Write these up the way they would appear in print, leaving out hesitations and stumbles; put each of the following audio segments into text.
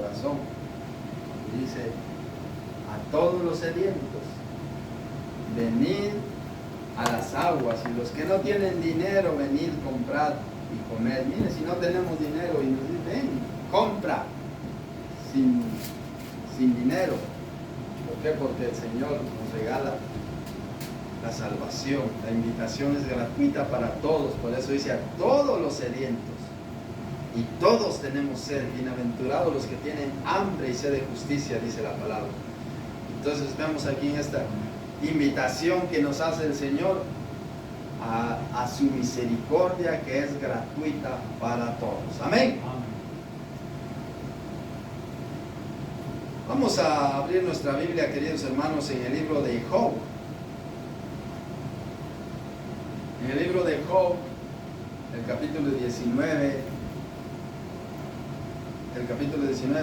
corazón. Dice, a todos los sedientos, venid a las aguas, y los que no tienen dinero, venid, comprad y comed. Mire, si no tenemos dinero y nos dicen, ven, compra, sin dinero. ¿Por qué? Porque el Señor nos regala la salvación. La invitación es gratuita para todos. Por eso dice, a todos los sedientos. Y todos tenemos sed. Bienaventurados los que tienen hambre y sed de justicia, dice la palabra. Entonces vemos aquí en esta invitación que nos hace el Señor a su misericordia, que es gratuita para todos. Amén. Vamos a abrir nuestra Biblia, queridos hermanos, en el libro de Job. En el libro de Job, el capítulo 19,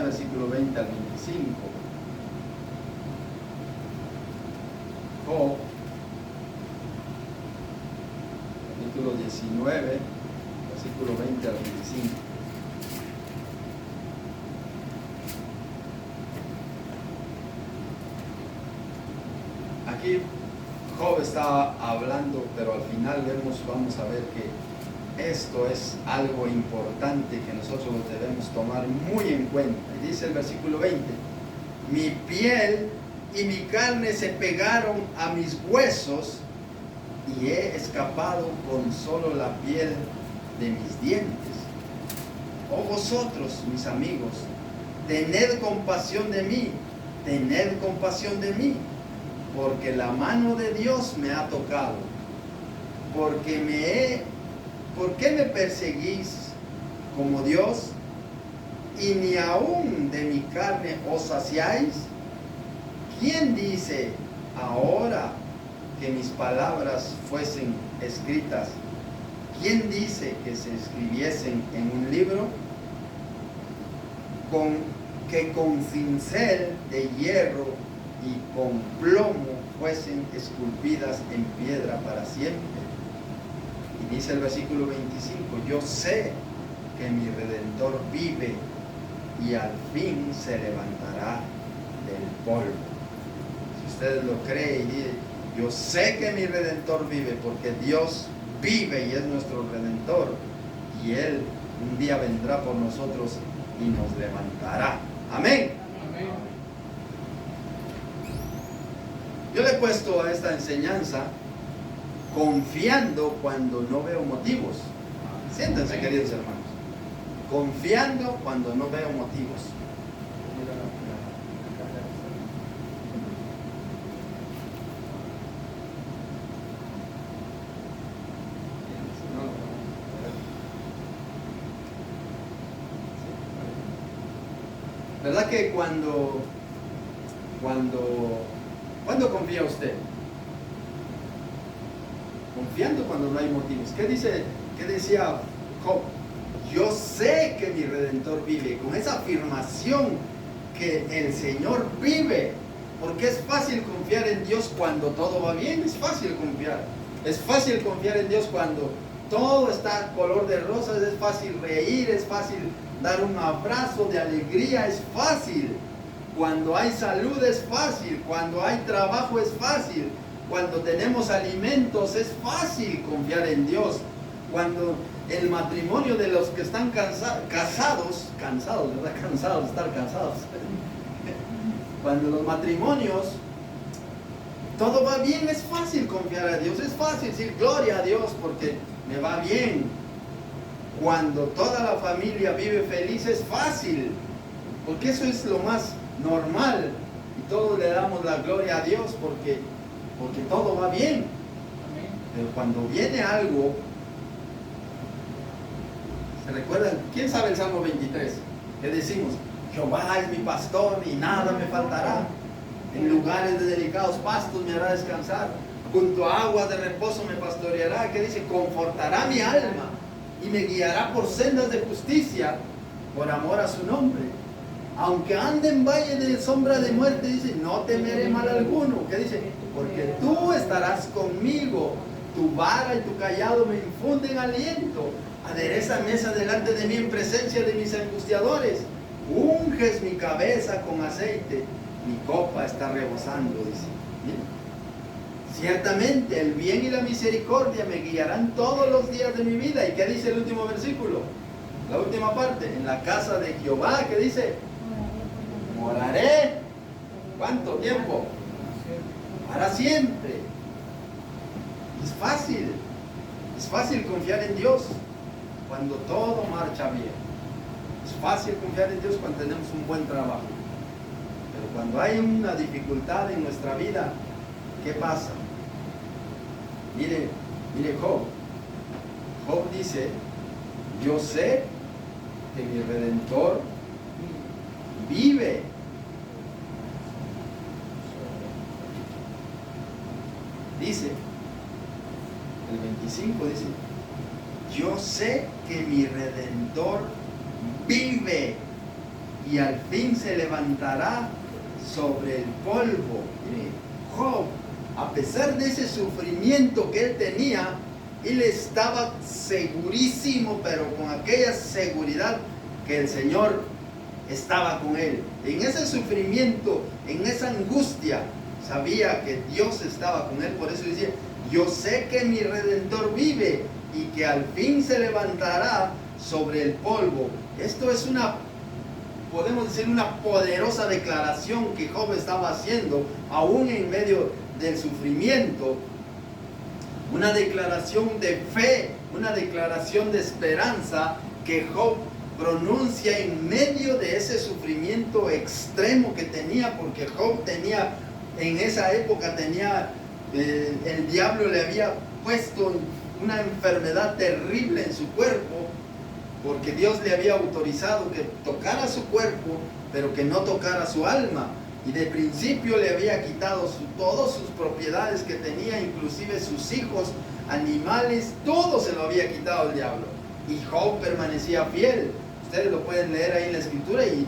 versículo 20 al 25. Job, capítulo 19, versículo 20 al 25. Aquí Job está hablando, pero al final vamos a ver que esto es algo importante que nosotros debemos tomar muy en cuenta. Y dice el versículo 20, mi piel y mi carne se pegaron a mis huesos y he escapado con solo la piel de mis dientes. Oh vosotros, mis amigos, tened compasión de mí, porque la mano de Dios me ha tocado. ¿Por qué me perseguís como Dios y ni aún de mi carne os saciáis? ¿Quién dice ahora que mis palabras fuesen escritas? ¿Quién dice que se escribiesen en un libro? Que con cincel de hierro y con plomo fuesen esculpidas en piedra para siempre. Y dice el versículo 25, yo sé que mi Redentor vive y al fin se levantará del polvo. Si usted lo cree y dice, yo sé que mi Redentor vive, porque Dios vive y es nuestro Redentor, y Él un día vendrá por nosotros y nos levantará. Amén. Amén. Yo le he puesto a esta enseñanza confiando cuando no veo motivos. Siéntense, queridos hermanos. Confiando cuando no veo motivos. ¿Verdad que cuando confía usted? Confiando cuando no hay motivos. ¿Qué decía Job? Yo sé que mi Redentor vive. Con esa afirmación que el Señor vive. Porque es fácil confiar en Dios cuando todo va bien. Es fácil confiar. Es fácil confiar en Dios cuando todo está color de rosas. Es fácil reír. Es fácil dar un abrazo de alegría. Es fácil. Cuando hay salud es fácil. Cuando hay trabajo es fácil. Cuando tenemos alimentos es fácil confiar en Dios. Cuando el matrimonio de los que están cansados de estar casados. Cuando los matrimonios, todo va bien, es fácil confiar a Dios. Es fácil decir gloria a Dios porque me va bien. Cuando toda la familia vive feliz es fácil. Porque eso es lo más normal. Y todos le damos la gloria a Dios porque todo va bien. Pero cuando viene algo, ¿se recuerdan? ¿Quién sabe el Salmo 23? Que decimos, Jehová es mi pastor y nada me faltará. En lugares de delicados pastos me hará descansar. Junto a aguas de reposo me pastoreará. Que dice, confortará mi alma y me guiará por sendas de justicia por amor a su nombre. Aunque ande en valle de sombra de muerte, dice, no temeré mal alguno. ¿Qué dice? Porque tú estarás conmigo, tu vara y tu callado me infunden aliento. Adereza mesa delante de mí en presencia de mis angustiadores. unges mi cabeza con aceite, mi copa está rebosando, dice. Mira. Ciertamente el bien y la misericordia me guiarán todos los días de mi vida. ¿Y qué dice el último versículo? La última parte, en la casa de Jehová, ¿qué dice? Moraré. ¿Cuánto tiempo? Para siempre. Es fácil confiar en Dios cuando todo marcha bien. Es fácil confiar en Dios cuando tenemos un buen trabajo. Pero cuando hay una dificultad en nuestra vida, ¿qué pasa? Mire Job. Job dice, yo sé que mi Redentor vive. Dice, el 25 dice, yo sé que mi Redentor vive y al fin se levantará sobre el polvo. Mire, Job, a pesar de ese sufrimiento que él tenía, él estaba segurísimo, pero con aquella seguridad que el Señor estaba con él. En ese sufrimiento, en esa angustia, sabía que Dios estaba con él. Por eso decía, yo sé que mi Redentor vive y que al fin se levantará sobre el polvo. Esto es podemos decir, una poderosa declaración que Job estaba haciendo, aún en medio del sufrimiento. Una declaración de fe, una declaración de esperanza que Job pronuncia en medio de ese sufrimiento extremo que tenía, porque Job tenía, en esa época el diablo le había puesto una enfermedad terrible en su cuerpo, porque Dios le había autorizado que tocara su cuerpo, pero que no tocara su alma. Y de principio le había quitado todas sus propiedades que tenía, inclusive sus hijos, animales, todo se lo había quitado el diablo. Y Job permanecía fiel. Ustedes lo pueden leer ahí en la escritura. Y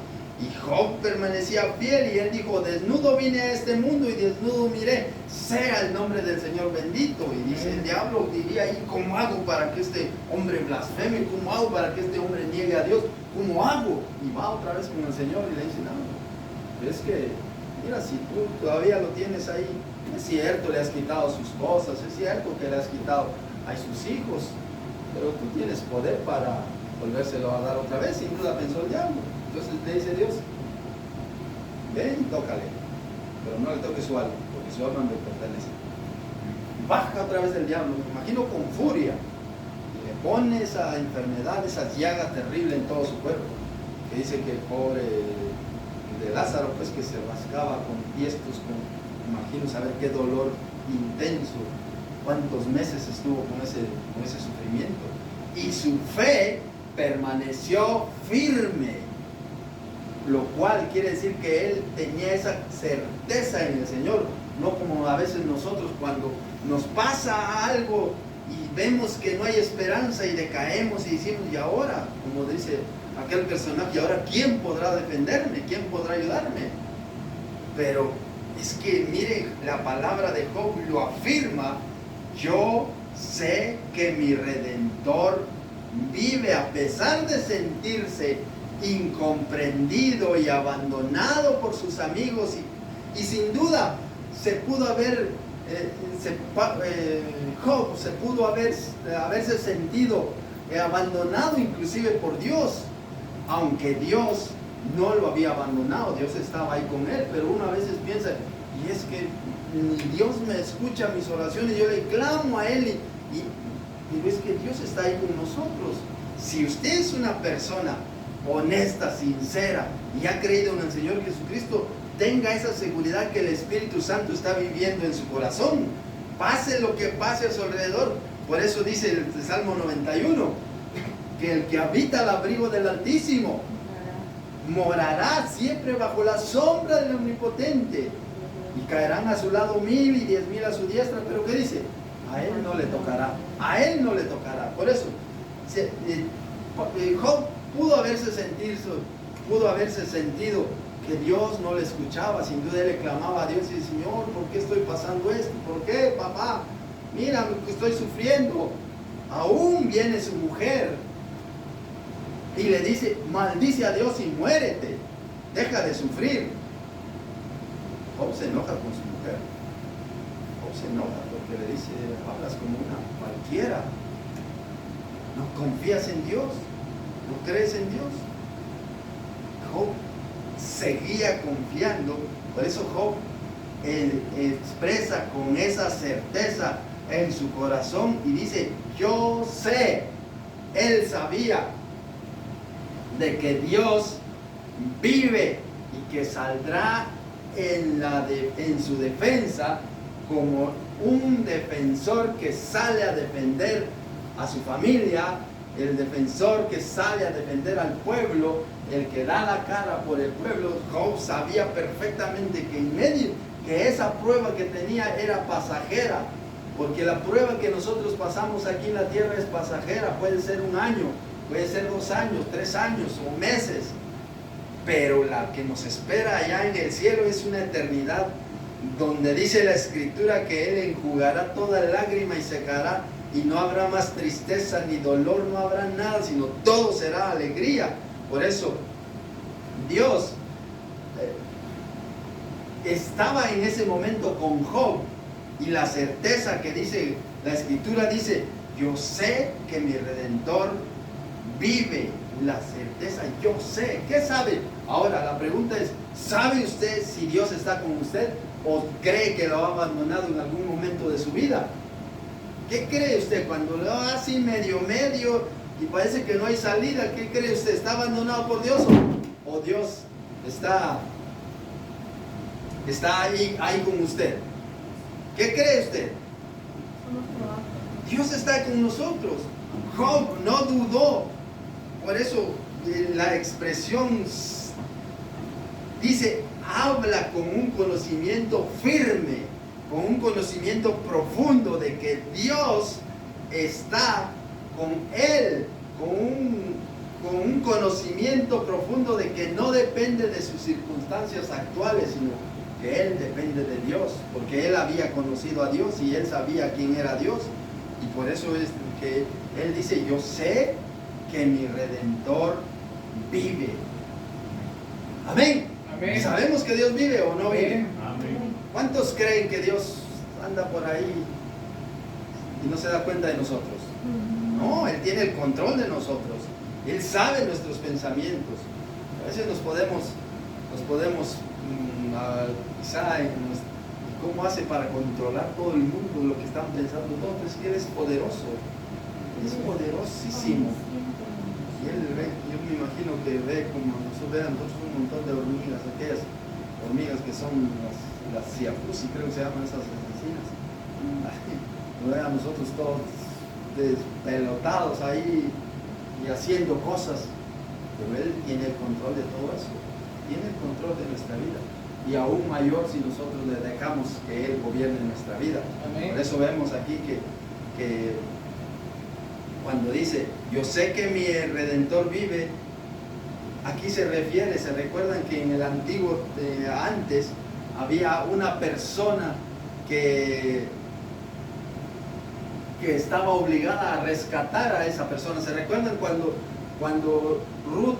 Job permanecía fiel y él dijo, desnudo vine a este mundo y desnudo miré, sea el nombre del Señor bendito. Y dice el diablo, diría ahí, ¿cómo hago para que este hombre blasfeme? ¿Cómo hago para que este hombre niegue a Dios? ¿Cómo hago? Y va otra vez con el Señor y le dice, no, es que, mira, si tú todavía lo tienes ahí, es cierto, le has quitado sus cosas, es cierto que le has quitado a sus hijos, pero tú tienes poder para volvérselo a dar otra vez. Sin duda pensó el diablo. Entonces le dice Dios, ven y tócale, pero no le toques su alma, porque su alma me pertenece. Baja otra vez el diablo, me imagino con furia, y le pone esa enfermedad, esa llaga terrible en todo su cuerpo, que dice que el pobre de Lázaro, pues que se rascaba con tiestos, imagino saber qué dolor intenso, cuántos meses estuvo con ese sufrimiento, y su fe permaneció firme, lo cual quiere decir que él tenía esa certeza en el Señor, no como a veces nosotros cuando nos pasa algo y vemos que no hay esperanza y decaemos y decimos, y ahora, como dice aquel personaje, ¿y ahora quién podrá defenderme? ¿Quién podrá ayudarme? Pero es que mire, la palabra de Job lo afirma, yo sé que mi Redentor vive, a pesar de sentirse incomprendido y abandonado por sus amigos, y sin duda Job se pudo haberse sentido abandonado inclusive por Dios, aunque Dios no lo había abandonado, Dios estaba ahí con él, pero uno a veces piensa, y es que Dios me escucha mis oraciones, yo le clamo a él, y es que Dios está ahí con nosotros. Si usted es una persona honesta, sincera y ha creído en el Señor Jesucristo, tenga esa seguridad que el Espíritu Santo está viviendo en su corazón, pase lo que pase a su alrededor. Por eso dice el Salmo 91 que el que habita al abrigo del Altísimo morará siempre bajo la sombra del Omnipotente, y caerán a su lado 1000 y 10,000 a su diestra, pero ¿qué dice? A él no le tocará, a él no le tocará. Por eso Job pudo haberse sentido que Dios no le escuchaba. Sin duda él le clamaba a Dios y decía, Señor, ¿por qué estoy pasando esto? ¿Por qué, papá? Mira que estoy sufriendo. Aún viene su mujer y le dice, maldice a Dios y muérete, deja de sufrir. Job se enoja con su mujer. Job se enoja porque le dice, hablas como una cualquiera. ¿No confías en Dios? ¿No crees en Dios? Job seguía confiando. Por eso Job expresa con esa certeza en su corazón y dice, yo sé. Él sabía de que Dios vive y que saldrá en su defensa como un defensor que sale a defender a su familia, el defensor que sale a defender al pueblo, el que da la cara por el pueblo. Job sabía perfectamente que en medio, que esa prueba que tenía era pasajera, porque la prueba que nosotros pasamos aquí en la tierra es pasajera, puede ser 1 año, puede ser 2 años, 3 años o meses, pero la que nos espera allá en el cielo es una eternidad, donde dice la Escritura que Él enjugará toda lágrima y secará, y no habrá más tristeza ni dolor, no habrá nada, sino todo será alegría. Por eso Dios estaba en ese momento con Job, y la certeza que dice la Escritura dice, yo sé que mi Redentor vive. La certeza, yo sé. ¿Qué sabe? Ahora la pregunta es, ¿sabe usted si Dios está con usted o cree que lo ha abandonado en algún momento de su vida? ¿Qué cree usted cuando lo va así medio y parece que no hay salida? ¿Qué cree usted? ¿Está abandonado por Dios o Dios está ahí con usted? ¿Qué cree usted? Dios está con nosotros. Job no dudó. Por eso la expresión dice, habla con un conocimiento firme, con un conocimiento profundo de que Dios está con él, con un conocimiento profundo de que no depende de sus circunstancias actuales, sino que él depende de Dios, porque él había conocido a Dios y él sabía quién era Dios. Y por eso es que él dice, yo sé que mi Redentor vive. Amén. Amén. ¿Sabemos que Dios vive o no vive? Amén. ¿Cuántos creen que Dios anda por ahí y no se da cuenta de nosotros? No, Él tiene el control de nosotros. Él sabe nuestros pensamientos. A veces nos podemos quizá cómo hace para controlar todo el mundo, lo que están pensando todos. Es que Él es poderoso. Él es poderosísimo. Y Él ve, yo me imagino que ve como nosotros veamos un montón de hormigas, aquellas hormigas que son las siafusi, creo que se llaman esas asesinas. Lo ven a nosotros todos despelotados ahí y haciendo cosas, pero Él tiene el control de todo eso, tiene el control de nuestra vida, y aún mayor si nosotros le dejamos que Él gobierne nuestra vida. Amén. Por eso vemos aquí que cuando dice, yo sé que mi Redentor vive, aquí se recuerdan que en el antiguo, antes, había una persona que estaba obligada a rescatar a esa persona. ¿Se recuerdan cuando Ruth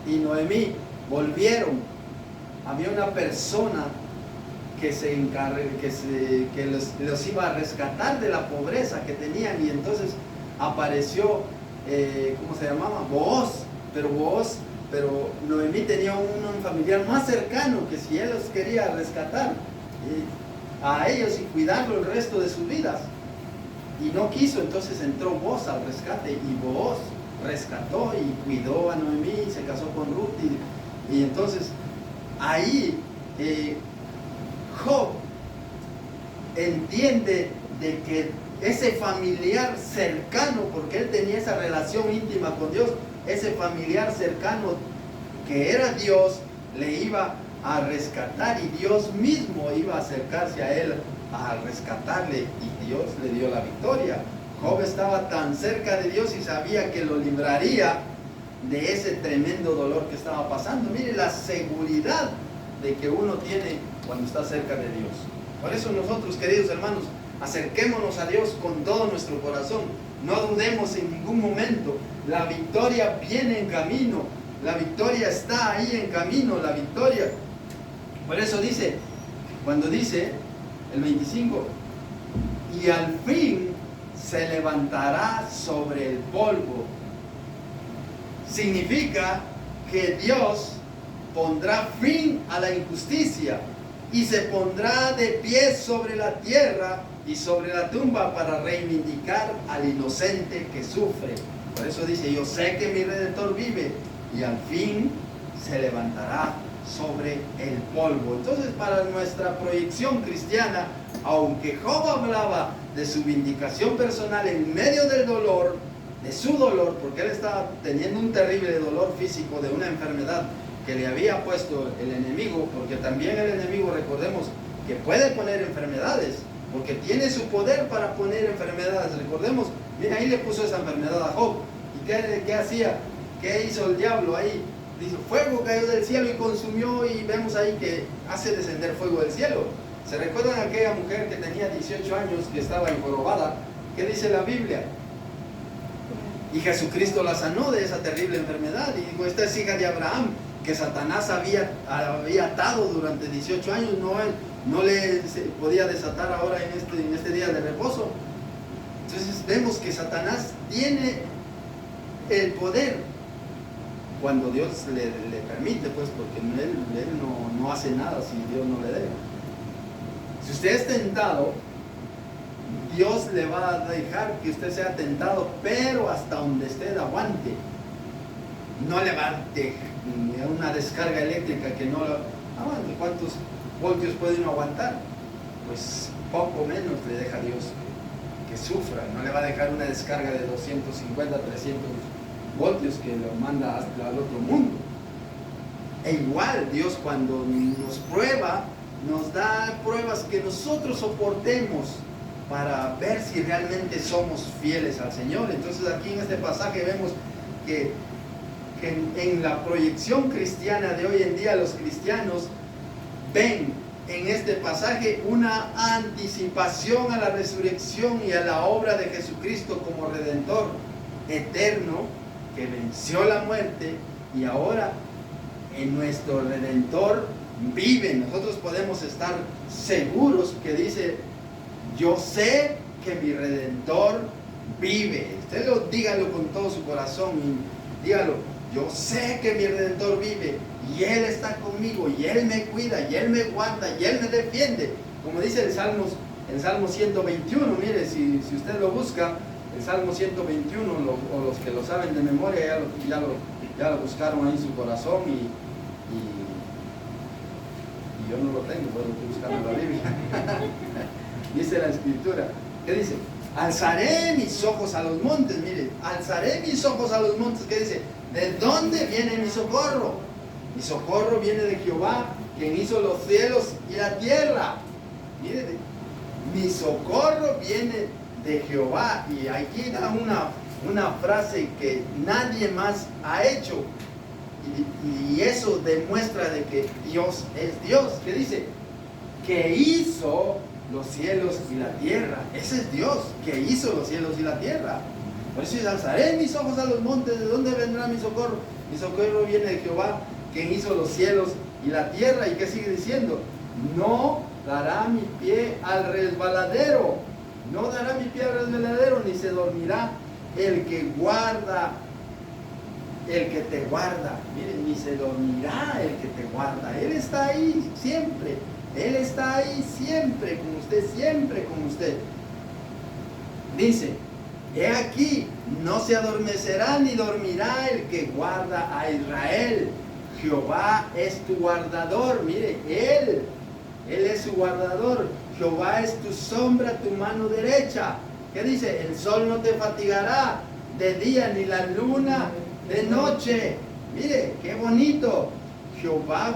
y Noemí volvieron? Había una persona que los iba a rescatar de la pobreza que tenían, y entonces apareció, ¿cómo se llamaba? Booz, pero Noemí tenía un familiar más cercano que si él los quería rescatar a ellos y cuidarlo el resto de sus vidas, y no quiso. Entonces entró Booz al rescate, y Booz rescató y cuidó a Noemí y se casó con Ruth, y entonces ahí Job entiende de que ese familiar cercano, porque él tenía esa relación íntima con Dios, ese familiar cercano que era Dios, le iba a rescatar, y Dios mismo iba a acercarse a él a rescatarle, y Dios le dio la victoria. Job estaba tan cerca de Dios y sabía que lo libraría de ese tremendo dolor que estaba pasando. Mire la seguridad de que uno tiene cuando está cerca de Dios. Por eso nosotros, queridos hermanos, acerquémonos a Dios con todo nuestro corazón. No dudemos en ningún momento. La victoria viene en camino. La victoria está ahí en camino, la victoria. Por eso dice, cuando dice el 25, y al fin se levantará sobre el polvo. Significa que Dios pondrá fin a la injusticia y se pondrá de pie sobre la tierra y sobre la tumba para reivindicar al inocente que sufre. Por eso dice, yo sé que mi Redentor vive y al fin se levantará sobre el polvo. Entonces, para nuestra proyección cristiana, aunque Job hablaba de su vindicación personal en medio del dolor, de su dolor, porque él estaba teniendo un terrible dolor físico de una enfermedad que le había puesto el enemigo, porque también el enemigo, recordemos, que puede poner enfermedades, porque tiene su poder para poner enfermedades. Recordemos, mira, ahí le puso esa enfermedad a Job. ¿Y qué hacía? ¿Qué hizo el diablo ahí? Dice, fuego cayó del cielo y consumió, y vemos ahí que hace descender fuego del cielo. ¿Se recuerdan aquella mujer que tenía 18 años, que estaba enjorobada? ¿Qué dice la Biblia? Y Jesucristo la sanó de esa terrible enfermedad. Y dijo, esta es hija de Abraham, que Satanás había atado durante 18 años. No le podía desatar ahora en este día de reposo. Entonces vemos que Satanás tiene el poder cuando Dios le permite, pues, porque él no hace nada si Dios no le deja. Si usted es tentado, Dios le va a dejar que usted sea tentado, pero hasta donde usted aguante. No le va a dejar una descarga eléctrica que no lo aguante. ¿Cuántos voltios puede uno aguantar? Pues poco menos le deja Dios que sufra. No le va a dejar una descarga de 250, 300 voltios que lo manda hasta el otro mundo. E igual Dios, cuando nos prueba, nos da pruebas que nosotros soportemos para ver si realmente somos fieles al Señor. Entonces aquí en este pasaje vemos que en la proyección cristiana de hoy en día, los cristianos ven en este pasaje una anticipación a la resurrección y a la obra de Jesucristo como Redentor eterno, que venció la muerte y ahora en nuestro Redentor vive. Nosotros podemos estar seguros que dice, yo sé que mi Redentor vive. Usted dígalo con todo su corazón y dígalo, yo sé que mi Redentor vive y Él está conmigo y Él me cuida y Él me guarda y Él me defiende. Como dice el Salmo 121, mire, si usted lo busca, el Salmo 121, o los que lo saben de memoria ya lo buscaron ahí en su corazón y yo no lo tengo, pero estoy buscando la Biblia. Dice la Escritura, ¿qué dice? Alzaré mis ojos a los montes, mire, alzaré mis ojos a los montes, ¿qué dice? ¿De dónde viene mi socorro? Mi socorro viene de Jehová, quien hizo los cielos y la tierra. Mire, mi socorro viene de Jehová. Y aquí da una frase que nadie más ha hecho. Y eso demuestra de que Dios es Dios. ¿Qué dice? Que hizo los cielos y la tierra. Ese es Dios, que hizo los cielos y la tierra. Por eso alzaré mis ojos a los montes. ¿De dónde vendrá mi socorro? Mi socorro viene de Jehová, quien hizo los cielos y la tierra. ¿Y qué sigue diciendo? No dará mi pie al resbaladero. No dará mi pie al resbaladero, ni se dormirá el que guarda, el que te guarda. Miren, ni se dormirá el que te guarda. Él está ahí siempre. Él está ahí siempre con usted, siempre con usted. Dice, he aquí, no se adormecerá ni dormirá el que guarda a Israel. Jehová es tu guardador. Mire, Él es su guardador. Jehová es tu sombra, tu mano derecha. ¿Qué dice? El sol no te fatigará de día, ni la luna de noche. Mire, qué bonito. Jehová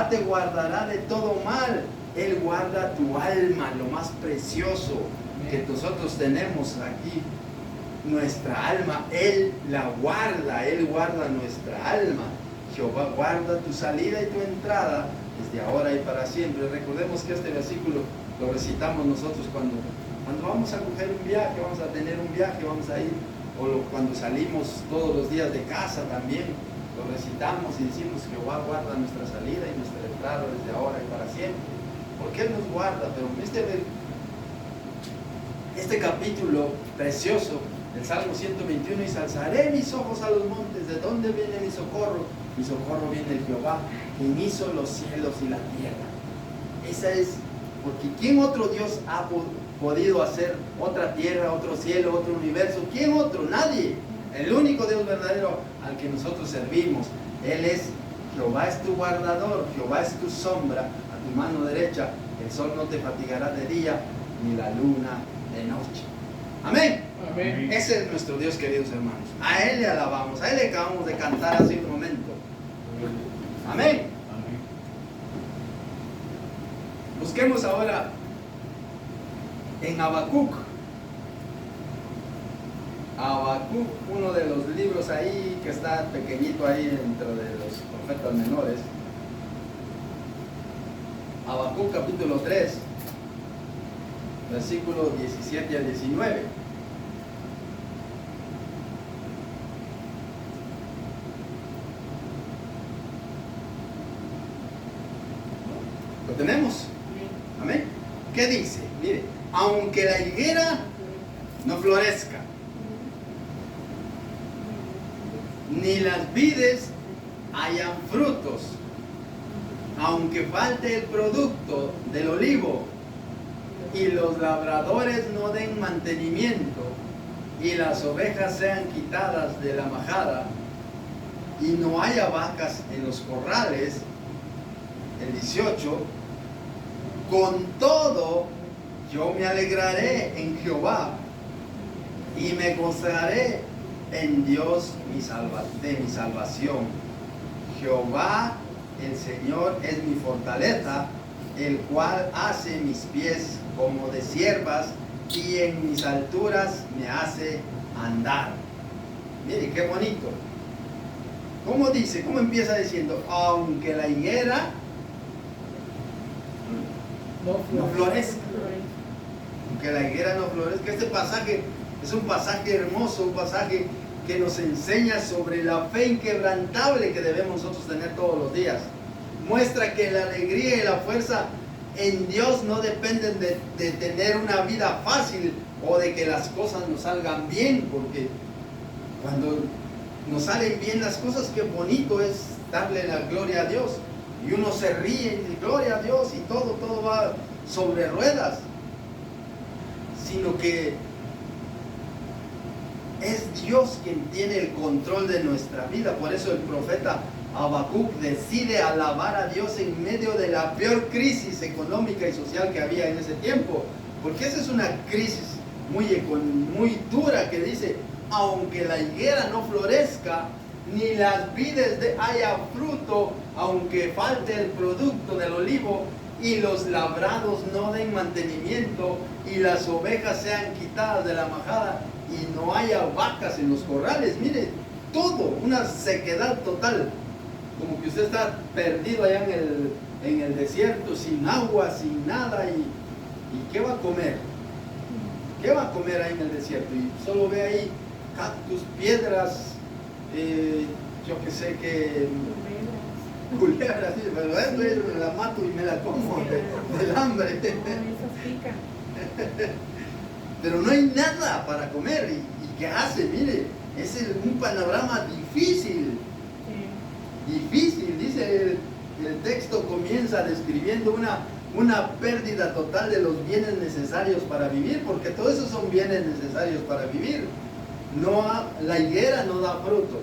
te guardará de todo mal. Él guarda tu alma, lo más precioso que nosotros tenemos aquí. Nuestra alma, Él la guarda. Él guarda nuestra alma. Jehová guarda tu salida y tu entrada desde ahora y para siempre. Recordemos que este versículo lo recitamos nosotros cuando Cuando vamos a coger un viaje, vamos a tener un viaje, vamos a ir, cuando salimos todos los días de casa también, lo recitamos y decimos: Jehová guarda nuestra salida y nuestra entrada desde ahora y para siempre. Porque Él nos guarda. Pero este capítulo precioso del Salmo 121 dice: alzaré mis ojos a los montes, ¿de dónde viene mi socorro? Mi socorro viene de Jehová, quien hizo los cielos y la tierra. Esa es, porque ¿quién otro Dios ha podido hacer otra tierra, otro cielo, otro universo? ¿Quién otro? Nadie. El único Dios verdadero al que nosotros servimos. Él es: Jehová es tu guardador, Jehová es tu sombra a tu mano derecha. El sol no te fatigará de día, ni la luna de noche. Amén. Amén. Ese es nuestro Dios, queridos hermanos. A Él le alabamos, a Él le acabamos de cantar hace un momento. Amén. Amén. Busquemos ahora en Habacuc. Habacuc, uno de los libros ahí que está pequeñito ahí dentro de los profetas menores. Habacuc capítulo 3, versículos 17 al 19. ¿Lo tenemos? Amén. ¿Qué dice? Mire: aunque la higuera no florezca, ni las vides hayan frutos, aunque falte el producto del olivo, y los labradores no den mantenimiento, y las ovejas sean quitadas de la majada, y no haya vacas en los corrales, el 18, con todo yo me alegraré en Jehová, y me gozaré en Dios de mi salvación. Jehová el Señor es mi fortaleza, el cual hace mis pies como de ciervas, y en mis alturas me hace andar. Mire qué bonito. ¿Cómo dice? ¿Cómo empieza diciendo? Aunque la higuera no florezca. Aunque la higuera no florezca. Este pasaje es un pasaje hermoso, un pasaje que nos enseña sobre la fe inquebrantable que debemos nosotros tener todos los días. Muestra que la alegría y la fuerza en Dios no dependen de tener una vida fácil o de que las cosas nos salgan bien, porque cuando nos salen bien las cosas, qué bonito es darle la gloria a Dios. Y uno se ríe y dice: gloria a Dios, y todo va sobre ruedas. Sino que es Dios quien tiene el control de nuestra vida. Por eso el profeta Habacuc decide alabar a Dios en medio de la peor crisis económica y social que había en ese tiempo. Porque esa es una crisis muy dura, que dice: aunque la higuera no florezca, ni las vides haya fruto, aunque falte el producto del olivo, y los labrados no den mantenimiento, y las ovejas sean quitadas de la majada, y no haya vacas en los corrales. Mire, todo, una sequedad total, como que usted está perdido allá en el desierto, sin agua, sin nada, y ¿qué va a comer? ¿Qué va a comer ahí en el desierto? Y solo ve ahí cactus, piedras, yo que sé que culebras, pero eso me la mato y me la como del hambre. Pero no hay nada para comer. ¿Y qué hace? Mire, es un panorama difícil. Difícil, dice el texto, comienza describiendo una pérdida total de los bienes necesarios para vivir, porque todos esos son bienes necesarios para vivir. La higuera no da frutos,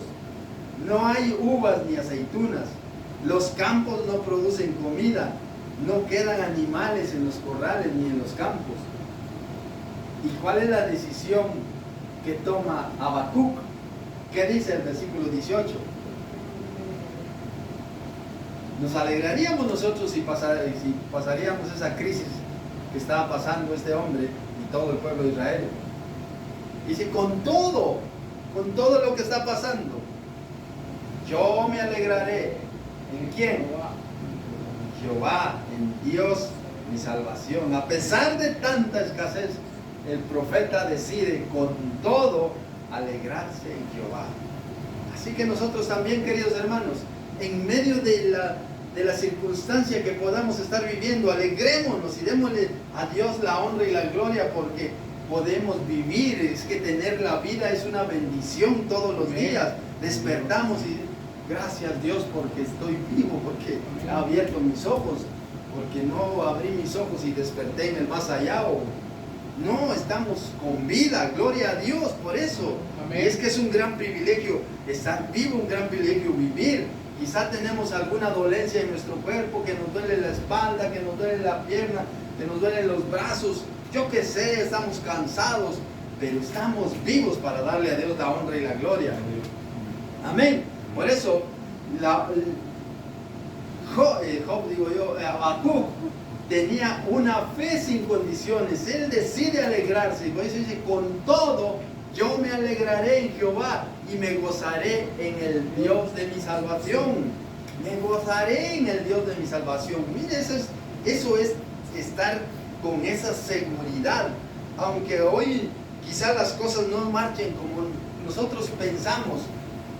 no hay uvas ni aceitunas, los campos no producen comida, no quedan animales en los corrales ni en los campos. ¿Y cuál es la decisión que toma Habacuc? ¿Qué dice el versículo 18? Nos alegraríamos nosotros si pasaríamos esa crisis que estaba pasando este hombre y todo el pueblo de Israel. Dice: con todo lo que está pasando, yo me alegraré. ¿En quién? En Jehová, en Dios, mi salvación. A pesar de tanta escasez, el profeta decide con todo alegrarse en Jehová. Así que nosotros también, queridos hermanos, en medio de la circunstancia que podamos estar viviendo, alegrémonos y démosle a Dios la honra y la gloria, porque podemos vivir. Es que tener la vida es una bendición todos los días. Despertamos y gracias Dios porque estoy vivo, porque he abierto mis ojos, porque no abrí mis ojos y desperté en el más allá. No, estamos con vida, gloria a Dios por eso. Amén. Y es que es un gran privilegio estar vivo, un gran privilegio vivir. Quizá tenemos alguna dolencia en nuestro cuerpo, que nos duele la espalda, que nos duele la pierna, que nos duelen los brazos, yo qué sé, estamos cansados, pero estamos vivos para darle a Dios la honra y la gloria. Amén. Por eso, Habacuc tenía una fe sin condiciones. Él decide alegrarse. Y por eso dice, con todo yo me alegraré en Jehová y me gozaré en el Dios de mi salvación. Me gozaré en el Dios de mi salvación. Mire, eso es estar con esa seguridad. Aunque hoy quizás las cosas no marchen como nosotros pensamos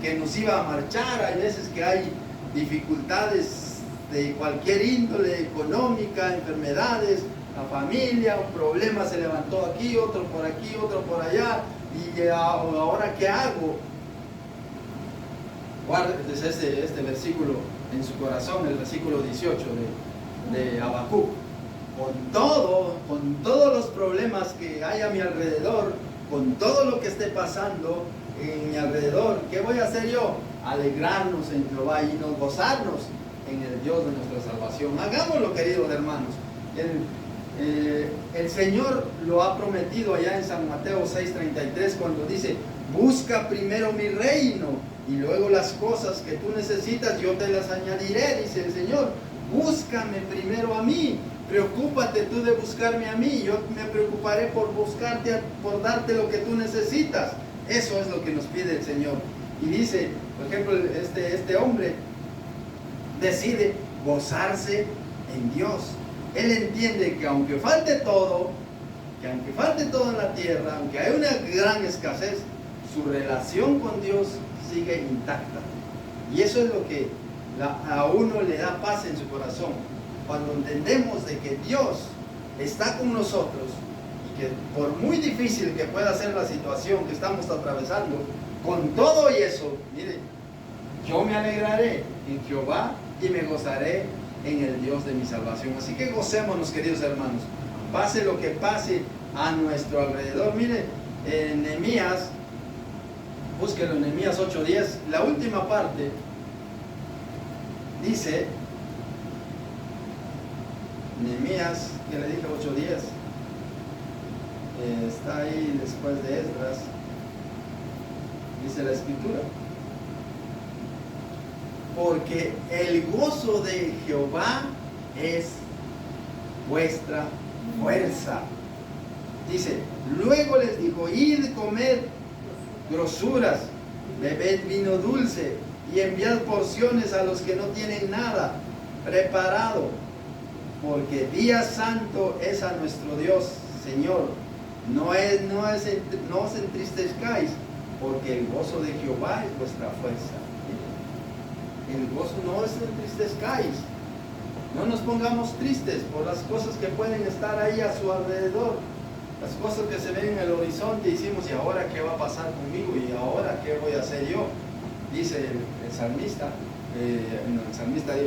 que nos iba a marchar. Hay veces que hay dificultades de cualquier índole, económica, enfermedades, la familia, un problema se levantó aquí, otro por allá, y ahora ¿qué hago? Guarde este versículo en su corazón, el versículo 18 de Habacuc. Con todos los problemas que hay a mi alrededor, con todo lo que esté pasando en mi alrededor, ¿qué voy a hacer yo? Alegrarnos en Jehová y nos gozarnos en el Dios de nuestra salvación. Hagámoslo, queridos hermanos. El Señor lo ha prometido allá en San Mateo 6:33, cuando dice, busca primero mi reino y luego las cosas que tú necesitas yo te las añadiré, dice el Señor. Búscame primero a mí, preocúpate tú de buscarme a mí, yo me preocuparé por buscarte, por darte lo que tú necesitas. Eso es lo que nos pide el Señor. Y dice, por ejemplo, este hombre decide gozarse en Dios. Él entiende que aunque falte todo en la tierra, aunque hay una gran escasez, su relación con Dios sigue intacta. Y eso es lo que a uno le da paz en su corazón. Cuando entendemos de que Dios está con nosotros y que por muy difícil que pueda ser la situación que estamos atravesando, con todo y eso, mire, yo me alegraré en Jehová y me gozaré en el Dios de mi salvación. Así que gocémonos, queridos hermanos, pase lo que pase a nuestro alrededor. Mire, en Nehemías, búsquelo en Nehemías 8:10, la última parte dice, Nehemías, que le dije 8:10, está ahí después de Esdras, dice la escritura, porque el gozo de Jehová es vuestra fuerza. Dice, luego les dijo, id, comed grosuras, bebed vino dulce y enviad porciones a los que no tienen nada preparado, porque día santo es a nuestro Dios, Señor. No os entristezcáis, porque el gozo de Jehová es vuestra fuerza. El gozo, no os entristezcáis. No nos pongamos tristes por las cosas que pueden estar ahí a su alrededor, las cosas que se ven en el horizonte y decimos, ¿y ahora qué va a pasar conmigo? ¿Y ahora qué voy a hacer yo? Dice el salmista,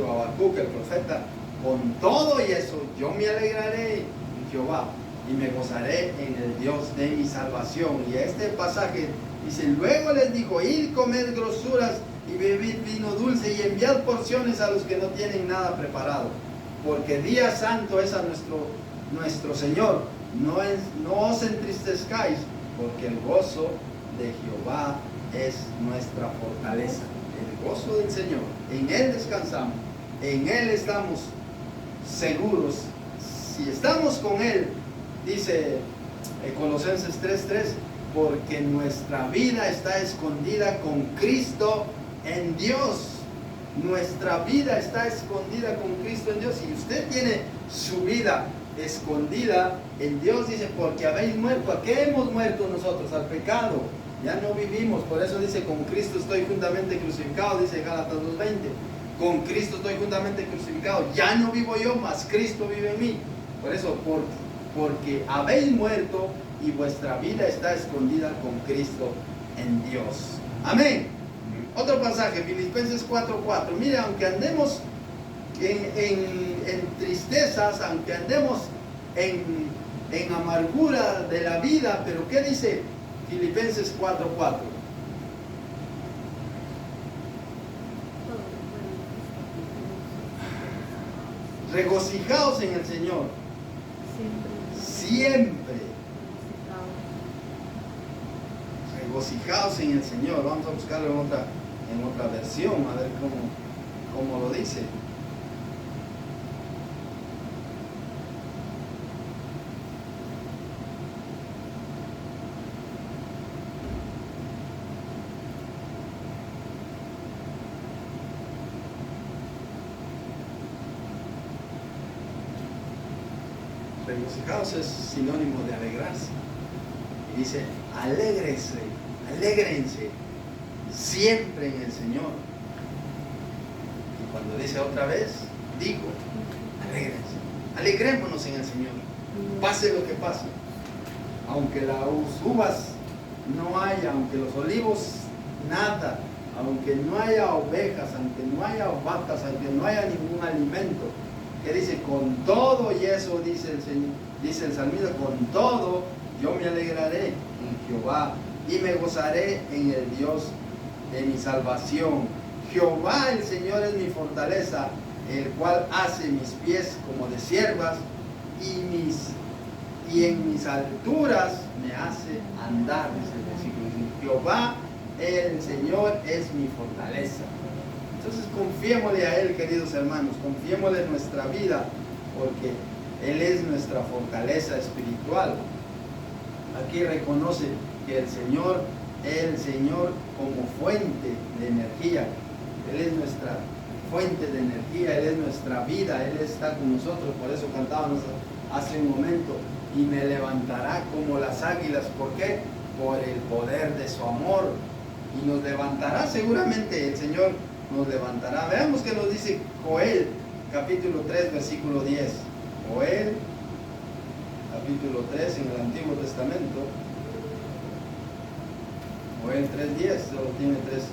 Habacuc, el profeta, con todo y eso yo me alegraré en Jehová y me gozaré en el Dios de mi salvación. Y este pasaje dice, luego les dijo, id, comed grosuras y bebid vino dulce y enviad porciones a los que no tienen nada preparado, porque día santo es a nuestro Señor. No os entristezcáis, porque el gozo de Jehová es nuestra fortaleza. El gozo del Señor, en Él descansamos, en Él estamos seguros. Si estamos con Él, dice Colosenses 3:3, porque nuestra vida está escondida con Cristo en Dios. nuestra vida está escondida con Cristo en Dios. Si usted tiene su vida escondida en Dios, dice, porque habéis muerto. ¿A qué hemos muerto nosotros? Al pecado. Ya no vivimos. Por eso dice, con Cristo estoy juntamente crucificado, dice Gálatas 2:20. Con Cristo estoy juntamente crucificado. Ya no vivo yo, mas Cristo vive en mí. Por eso, porque habéis muerto y vuestra vida está escondida con Cristo en Dios. Amén. Otro pasaje, Filipenses 4:4. Mire, aunque andemos en tristezas, aunque andemos en amargura de la vida, pero ¿qué dice Filipenses 4:4? Regocijaos en el Señor siempre. Regocijaos en el Señor. Vamos a buscarlo en otra versión, a ver cómo lo dice. Regocijaos es sinónimo de alegrarse. Y dice, alégrense siempre en el Señor. Y cuando dice otra vez, digo, alegrémonos en el Señor. Pase lo que pase. Aunque las uvas no haya, aunque los olivos nada, aunque no haya ovejas, aunque no haya vacas, aunque no haya ningún alimento, que dice, con todo, y eso dice el salmista, con todo yo me alegraré en Jehová y me gozaré en el Dios de mi salvación. Jehová el Señor es mi fortaleza, el cual hace mis pies como de ciervas y en mis alturas me hace andar, dice el versículo. Jehová el Señor es mi fortaleza. Entonces confiémosle a Él, queridos hermanos, confiémosle en nuestra vida, porque Él es nuestra fortaleza espiritual. Aquí reconoce que el Señor como fuente de energía, Él es nuestra fuente de energía, Él es nuestra vida, Él está con nosotros. Por eso cantábamos hace un momento, y me levantará como las águilas. ¿Por qué? Por el poder de su amor. Y nos levantará seguramente, el Señor nos levantará. Veamos que nos dice Joel, capítulo 3, versículo 10. Joel, capítulo 3, en el Antiguo Testamento. Joel 3:10, solo tiene 3.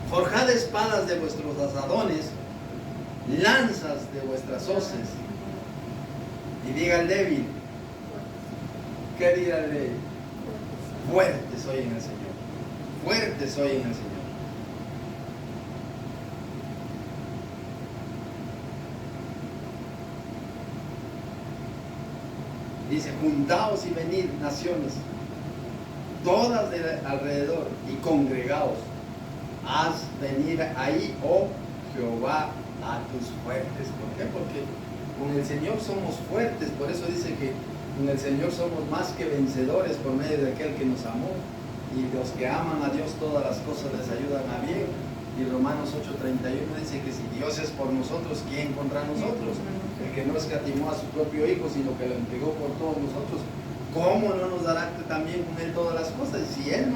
Forjad espadas de vuestros asadones, lanzas de vuestras hoces. Y diga el débil, ¿qué dirá el débil? Fuerte soy en el Señor. Fuerte soy en el Señor. Dice, juntaos y venid, naciones, todas de alrededor, y congregaos. Haz venir ahí, oh Jehová, a tus fuertes. ¿Por qué? Porque con el Señor somos fuertes. Por eso dice que con el Señor somos más que vencedores por medio de aquel que nos amó. Y los que aman a Dios, todas las cosas les ayudan a bien. Y Romanos 8:31 dice que si Dios es por nosotros, ¿quién contra nosotros? El que no escatimó a su propio Hijo, sino que lo entregó por todos nosotros, ¿cómo no nos dará también con Él todas las cosas? Y si Él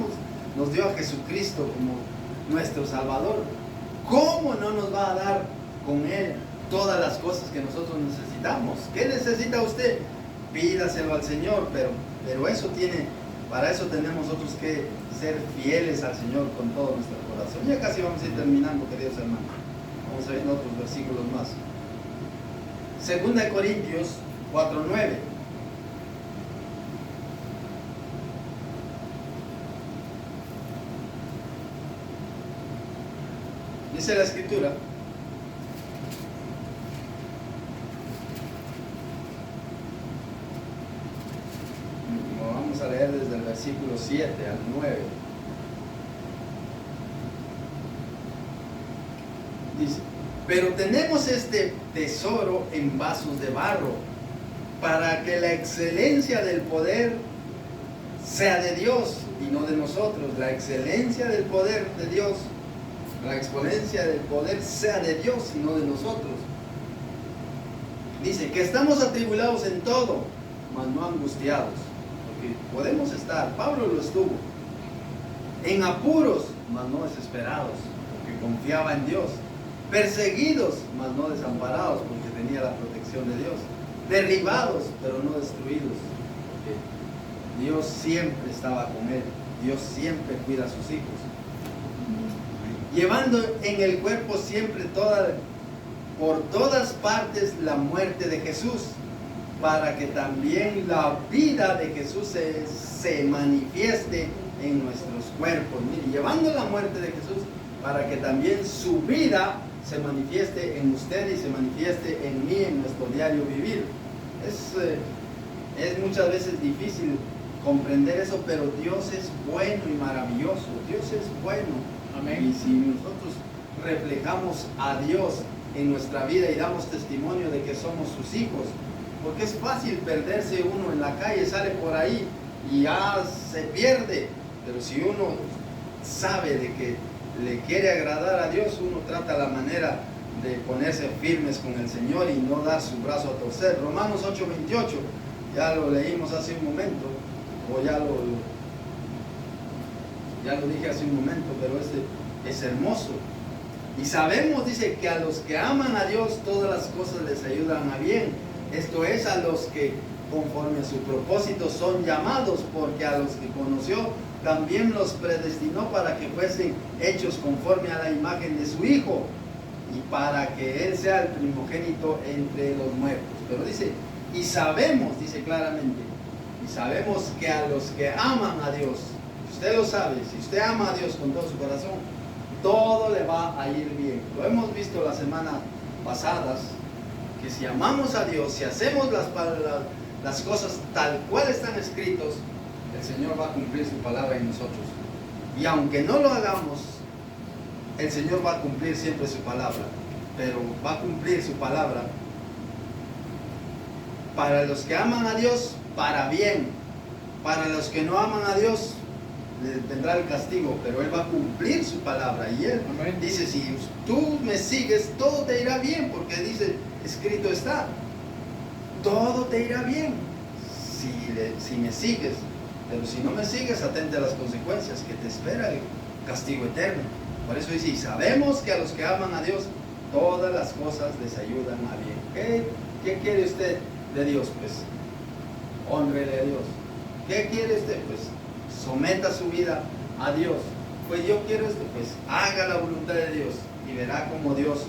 nos dio a Jesucristo como nuestro Salvador, ¿cómo no nos va a dar con Él todas las cosas que nosotros necesitamos? ¿Qué necesita usted? Pídaselo al Señor, pero eso para eso tenemos nosotros que ser fieles al Señor con todo nuestro corazón. Ya casi vamos a ir terminando, queridos hermanos. Vamos a ver otros versículos más. 2 Corintios 4:9. Dice la Escritura, vamos a leer desde el versículo 7 al 9. Dice, Pero tenemos este tesoro en vasos de barro, para que la excelencia del poder sea de Dios y no de nosotros. La excelencia del poder de Dios, la exponencia del poder sea de Dios y no de nosotros. Dice que estamos atribulados en todo, mas no angustiados. Porque podemos estar, Pablo lo estuvo, en apuros, mas no desesperados, porque confiaba en Dios. Perseguidos, mas no desamparados, porque tenía la protección de Dios. Derribados, pero no destruidos, porque Dios siempre estaba con él. Dios siempre cuida a sus hijos. Llevando en el cuerpo siempre por todas partes la muerte de Jesús, para que también la vida de Jesús se manifieste en nuestros cuerpos. Mire, llevando la muerte de Jesús, para que también su vida se manifieste en usted y se manifieste en mí, en nuestro diario vivir. Es muchas veces difícil comprender eso, pero Dios es bueno y maravilloso. Dios es bueno. Amén. Y si nosotros reflejamos a Dios en nuestra vida y damos testimonio de que somos sus hijos, porque es fácil perderse uno en la calle, sale por ahí y ya se pierde, pero si uno sabe de que le quiere agradar a Dios, uno trata la manera de ponerse firmes con el Señor y no dar su brazo a torcer. Romanos 8:28, ya lo leímos hace un momento, o ya lo dije hace un momento, pero es hermoso. Y sabemos, dice, que a los que aman a Dios todas las cosas les ayudan a bien. Esto es, a los que conforme a su propósito son llamados, porque a los que conoció también los predestinó para que fuesen hechos conforme a la imagen de su Hijo, y para que Él sea el primogénito entre los muertos. Pero dice, y sabemos, dice claramente, y sabemos que a los que aman a Dios, usted lo sabe, si usted ama a Dios con todo su corazón, todo le va a ir bien. Lo hemos visto las semanas pasadas, que si amamos a Dios, si hacemos las cosas tal cual están escritos, el Señor va a cumplir su palabra en nosotros. Y aunque no lo hagamos, el Señor va a cumplir siempre su palabra, pero va a cumplir su palabra para los que aman a Dios, para bien. Para los que no aman a Dios, tendrá el castigo, pero Él va a cumplir su palabra. Y Él dice, si tú me sigues, todo te irá bien, porque dice, escrito está, todo te irá bien si me sigues. Pero si no me sigues, atente a las consecuencias, que te espera el castigo eterno. Por eso dice, y sabemos que a los que aman a Dios, todas las cosas les ayudan a bien. ¿Qué quiere usted de Dios? Pues, hónrele a Dios. ¿Qué quiere usted? Pues, someta su vida a Dios. Pues yo quiero esto, pues haga la voluntad de Dios y verá cómo Dios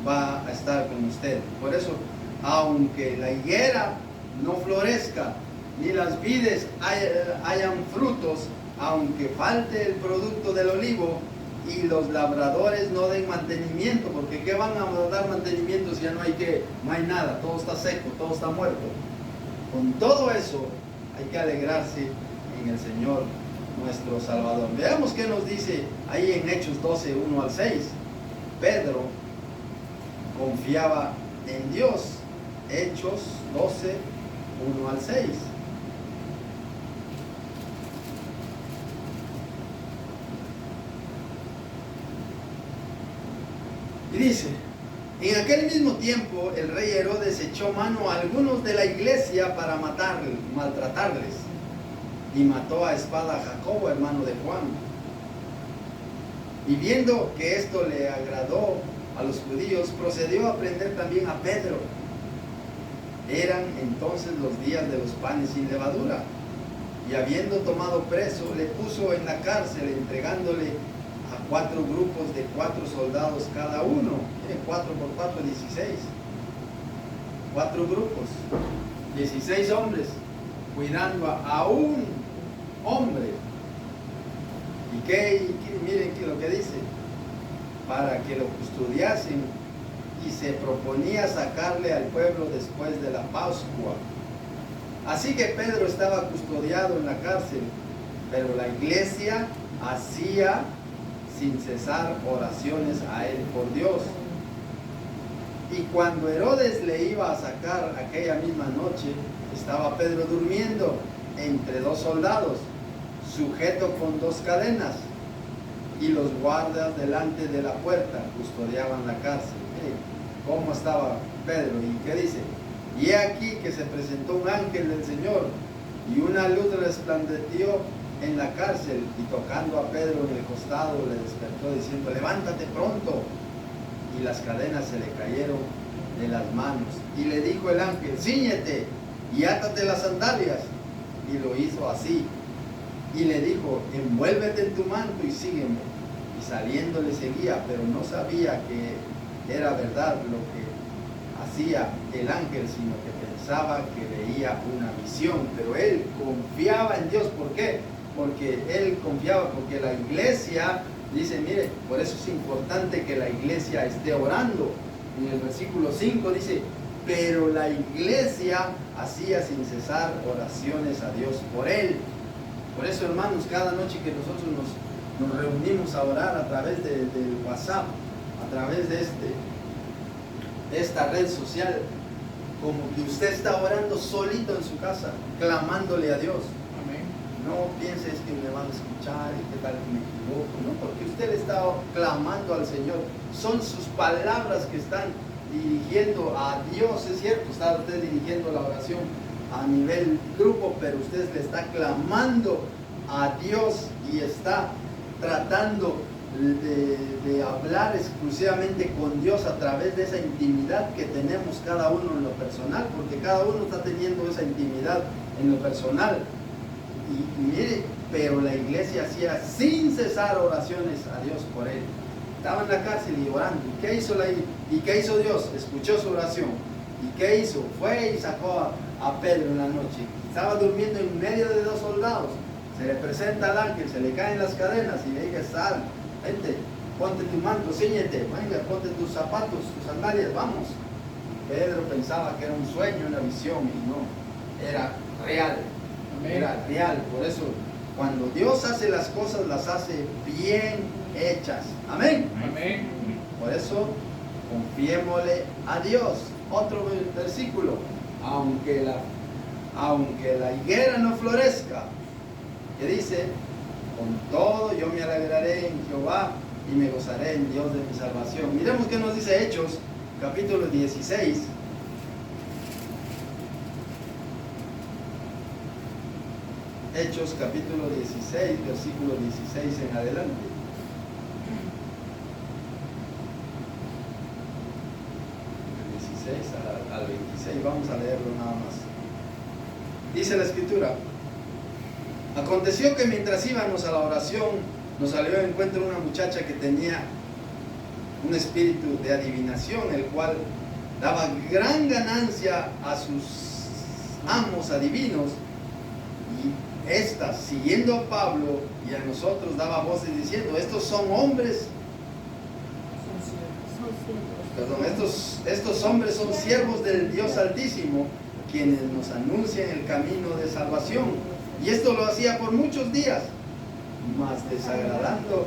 va a estar con usted. Por eso, aunque la higuera no florezca, ni las vides hayan frutos, aunque falte el producto del olivo y los labradores no den mantenimiento, porque ¿qué van a dar mantenimiento si ya no hay nada? Todo está seco, todo está muerto. Con todo eso hay que alegrarse en el Señor nuestro Salvador. Veamos qué nos dice ahí en Hechos 12, 1 al 6. Pedro confiaba en Dios. Hechos 12, 1 al 6. Y dice, en aquel mismo tiempo el rey Herodes echó mano a algunos de la iglesia para maltratarles, y mató a espada a Jacobo, hermano de Juan. Y viendo que esto le agradó a los judíos, procedió a prender también a Pedro. Eran entonces los días de los panes sin levadura, y habiendo tomado preso, le puso en la cárcel, entregándole a 4 grupos de 4 soldados cada uno. Miren, 4 por 4, 16. 4 grupos, 16 hombres, cuidando a un hombre. Y miren lo que dice, para que lo custodiasen, y se proponía sacarle al pueblo después de la Pascua. Así que Pedro estaba custodiado en la cárcel, pero la iglesia hacía sin cesar oraciones a él por Dios. Y cuando Herodes le iba a sacar aquella misma noche, estaba Pedro durmiendo entre dos soldados, sujeto con dos cadenas, y los guardas delante de la puerta custodiaban la cárcel. ¿Cómo estaba Pedro? ¿Y qué dice? Y he aquí que se presentó un ángel del Señor, y una luz resplandeció en la cárcel, y tocando a Pedro en el costado le despertó diciendo: levántate pronto. Y las cadenas se le cayeron de las manos. Y le dijo el ángel: cíñete y átate las sandalias. Y lo hizo así. Y le dijo: envuélvete en tu manto y sígueme. Y saliendo le seguía, pero no sabía que era verdad lo que hacía el ángel, sino que pensaba que veía una visión. Pero él confiaba en Dios. ¿Por qué? Porque él confiaba, porque la iglesia dice, mire, por eso es importante que la iglesia esté orando. En el versículo 5 dice: pero la iglesia hacía sin cesar oraciones a Dios por él. Por eso, hermanos, cada noche que nosotros nos reunimos a orar a través del WhatsApp, a través de esta red social, como que usted está orando solito en su casa, clamándole a Dios. No pienses que me van a escuchar y qué tal que me equivoco, no, porque usted le está clamando al Señor. Son sus palabras que están dirigiendo a Dios. Es cierto, está usted dirigiendo la oración a nivel grupo, pero usted le está clamando a Dios y está tratando de hablar exclusivamente con Dios a través de esa intimidad que tenemos cada uno en lo personal, porque cada uno está teniendo esa intimidad en lo personal. Y mire, pero la iglesia hacía sin cesar oraciones a Dios por él. Estaba en la cárcel y orando. ¿Y qué hizo Dios? Escuchó su oración. ¿Y qué hizo? Fue y sacó a Pedro en la noche. Estaba durmiendo en medio de dos soldados. Se le presenta al ángel, se le caen las cadenas y le dice: sal, vente, ponte tu manto, cíñete, venga, ponte tus zapatos, tus sandalias, vamos. Pedro pensaba que era un sueño, una visión, y no, era real. Era real. Por eso, cuando Dios hace las cosas, las hace bien hechas. Amén. Amén. Por eso, confiémosle a Dios. Otro versículo: aunque la higuera no florezca, que dice: con todo yo me alegraré en Jehová y me gozaré en Dios de mi salvación. Miremos qué nos dice Hechos, capítulo 16. Hechos capítulo 16, versículo 16 en adelante. Del 16 al 26, vamos a leerlo nada más. Dice la escritura: aconteció que mientras íbamos a la oración, nos salió al encuentro una muchacha que tenía un espíritu de adivinación, el cual daba gran ganancia a sus amos adivinos. Y esta, siguiendo a Pablo y a nosotros, daba voces diciendo: estos son hombres, estos hombres son siervos del Dios Altísimo, quienes nos anuncian el camino de salvación. Y esto lo hacía por muchos días. Mas desagradando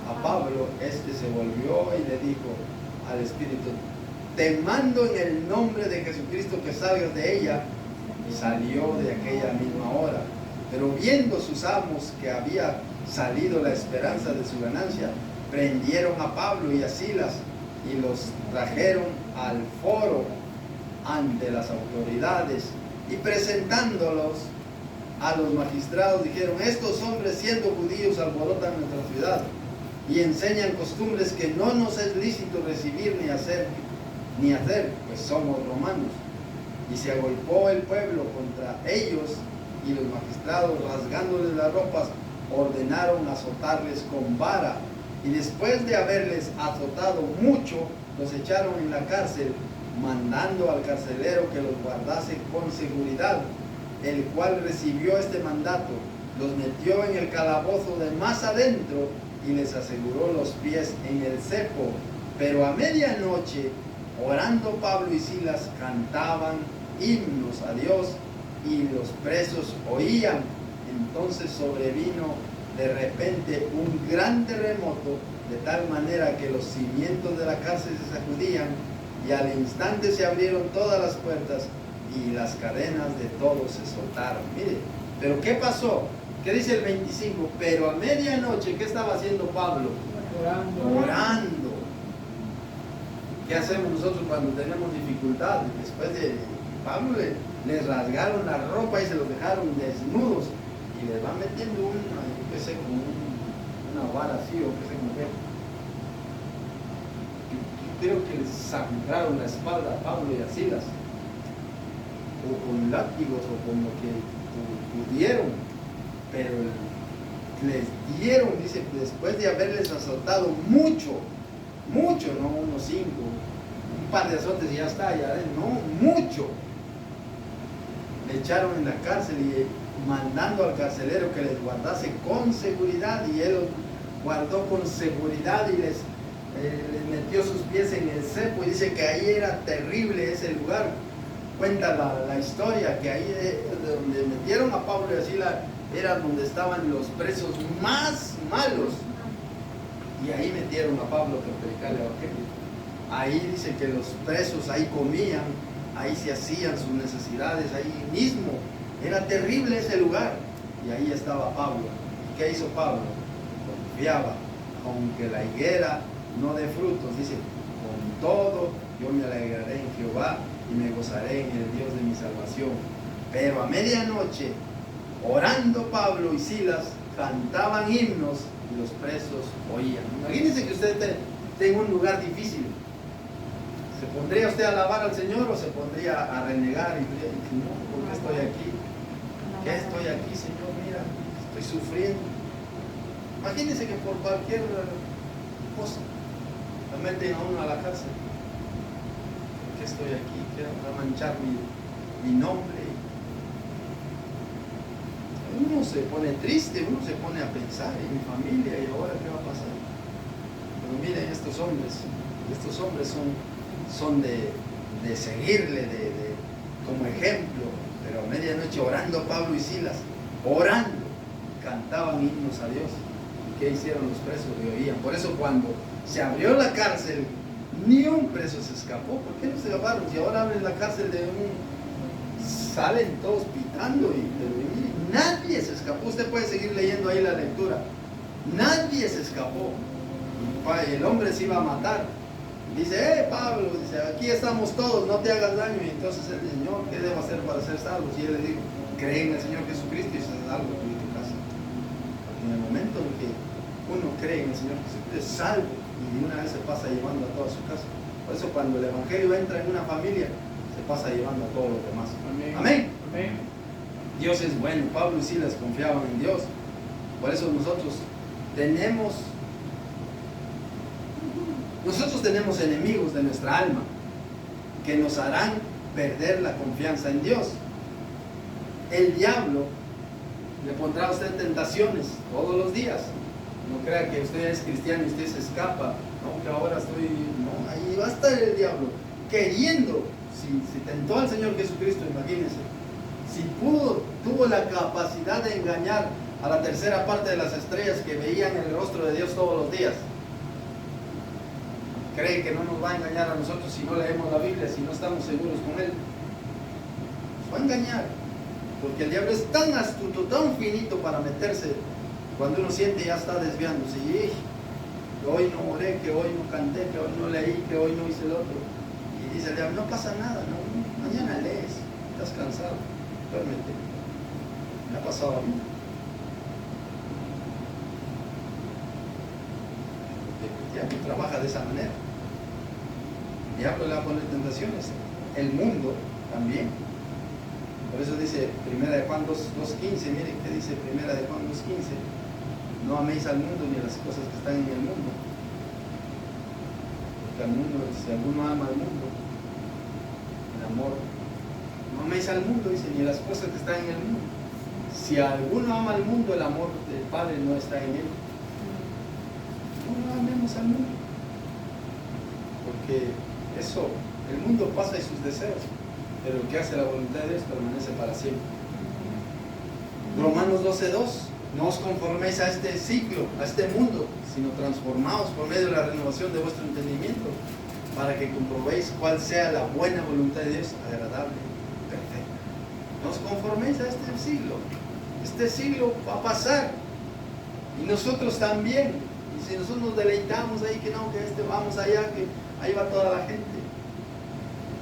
a Pablo, este se volvió y le dijo al espíritu: te mando en el nombre de Jesucristo que salgas de ella. Y salió de aquella misma hora. Pero viendo sus amos que había salido la esperanza de su ganancia, prendieron a Pablo y a Silas y los trajeron al foro ante las autoridades, y presentándolos a los magistrados dijeron: estos hombres, siendo judíos, alborotan nuestra ciudad y enseñan costumbres que no nos es lícito recibir ni hacer, pues somos romanos. Y se agolpó el pueblo contra ellos, y los magistrados, rasgándoles las ropas, ordenaron azotarles con vara. Y después de haberles azotado mucho, los echaron en la cárcel, mandando al carcelero que los guardase con seguridad, el cual recibió este mandato, los metió en el calabozo de más adentro y les aseguró los pies en el cepo. Pero a medianoche, orando Pablo y Silas, cantaban himnos a Dios, y los presos oían. Entonces sobrevino de repente un gran terremoto, de tal manera que los cimientos de la cárcel se sacudían, y al instante se abrieron todas las puertas y las cadenas de todos se soltaron. Mire, pero ¿qué pasó? ¿Qué dice el 25? Pero a medianoche, ¿qué estaba haciendo Pablo? Orando. ¿Qué hacemos nosotros cuando tenemos dificultades? Después de Pablo les rasgaron la ropa y se los dejaron desnudos y les van metiendo una vara así o qué sé cómo que. Yo creo que les sangraron la espalda a Pablo y a Silas, o con látigos o con lo que pudieron, pero les dieron, dice, después de haberles azotado mucho, no unos 5, un par de azotes y ya está, no, mucho. Le echaron en la cárcel y mandando al carcelero que les guardase con seguridad, y él los guardó con seguridad y les metió sus pies en el cepo, y dice que ahí era terrible ese lugar. Cuenta la historia que ahí donde metieron a Pablo y a Silas era donde estaban los presos más malos, y ahí metieron a Pablo para predicar el evangelio. Ahí dice que los presos ahí comían, ahí se hacían sus necesidades, ahí mismo. Era terrible ese lugar, y ahí estaba Pablo. ¿Y qué hizo Pablo? Confiaba, aunque la higuera no dé frutos, dice, con todo yo me alegraré en Jehová y me gozaré en el Dios de mi salvación. Pero a medianoche, orando Pablo y Silas, cantaban himnos y los presos oían. Imagínense que usted esté en un lugar difícil. ¿Se pondría usted a alabar al Señor o se pondría a renegar y decir, no, porque estoy aquí? ¿Qué estoy aquí, Señor? Mira, estoy sufriendo. Imagínense que por cualquier cosa lo meten a uno a la cárcel. ¿Por qué estoy aquí? Quiero manchar mi nombre. Uno se pone triste, uno se pone a pensar en mi familia y ahora qué va a pasar. Pero miren, estos hombres son de seguirle como ejemplo. Pero a medianoche orando Pablo y Silas, orando, cantaban himnos a Dios. ¿Y qué hicieron los presos? Le oían. Por eso cuando se abrió la cárcel, ni un preso se escapó. ¿Por qué no se escaparon? Si ahora abren la cárcel salen todos pitando y nadie se escapó. Usted puede seguir leyendo ahí la lectura. Nadie se escapó. El hombre se iba a matar. Dice, Pablo, dice, aquí estamos todos, no te hagas daño. Y entonces el Señor, ¿qué debo hacer para ser salvo? Y él le dijo, cree en el Señor Jesucristo y serás salvo tú y tu casa. Porque en el momento en que uno cree en el Señor Jesucristo es salvo, y de una vez se pasa llevando a toda su casa. Por eso cuando el Evangelio entra en una familia, se pasa llevando a todos los demás. Amén. Amén. Amén. Dios es bueno. Pablo y Silas confiaban en Dios. Por eso nosotros tenemos enemigos de nuestra alma que nos harán perder la confianza en Dios. El diablo le pondrá a usted tentaciones todos los días. No crea que usted es cristiano y usted se escapa. No, que ahora no, ahí va a estar el diablo queriendo. Si tentó al Señor Jesucristo, imagínense. Si tuvo la capacidad de engañar a la tercera parte de las estrellas que veían el rostro de Dios todos los días, ¿cree que no nos va a engañar a nosotros si no leemos la Biblia, si no estamos seguros con Él? Nos va a engañar, porque el diablo es tan astuto, tan finito para meterse cuando uno siente ya está desviándose. Y que hoy no oré, que hoy no canté, que hoy no leí, que hoy no hice el otro. Y dice el diablo, no pasa nada, no, mañana lees, estás cansado, duérmete. Me ha pasado a mí. El diablo trabaja de esa manera. El diablo le va a poner tentaciones. El mundo también. Por eso dice 1 de Juan 2.15, miren qué dice 1 de Juan 2.15. No améis al mundo ni las cosas que están en el mundo. Porque al mundo, si alguno ama al mundo, el amor, no améis al mundo, dice, ni las cosas que están en el mundo. Si alguno ama al mundo, el amor del Padre no está en él. No amemos al mundo, porque el mundo pasa y sus deseos, pero el que hace la voluntad de Dios permanece para siempre. Romanos 12.2, no os conforméis a este ciclo, a este mundo, sino transformaos por medio de la renovación de vuestro entendimiento. para que comprobéis cuál sea la buena voluntad de Dios, agradable, perfecta. No os conforméis a este siglo. Este siglo va a pasar. Y nosotros también. Y si nosotros nos deleitamos ahí, que no, que vamos allá, que ahí va toda la gente.